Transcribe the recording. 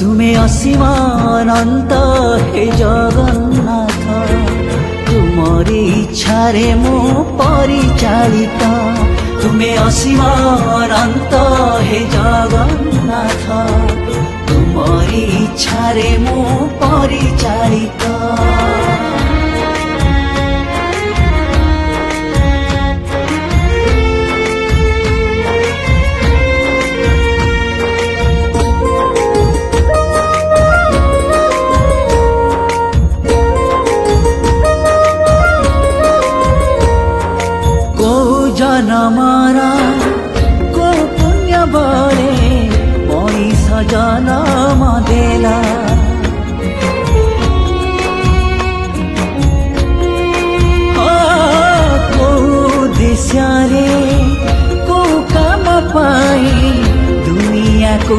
तुमे असीम अनंत हे जगन्नाथ तुमरी इच्छा रे मु परिचालित तुमे असीम अनंत हे जगन्नाथ तुमरी इच्छा रे मु परिचालित जनमारा को पुण्य बले मनीष जनम देला को देशरे को काम पाई दुनिया को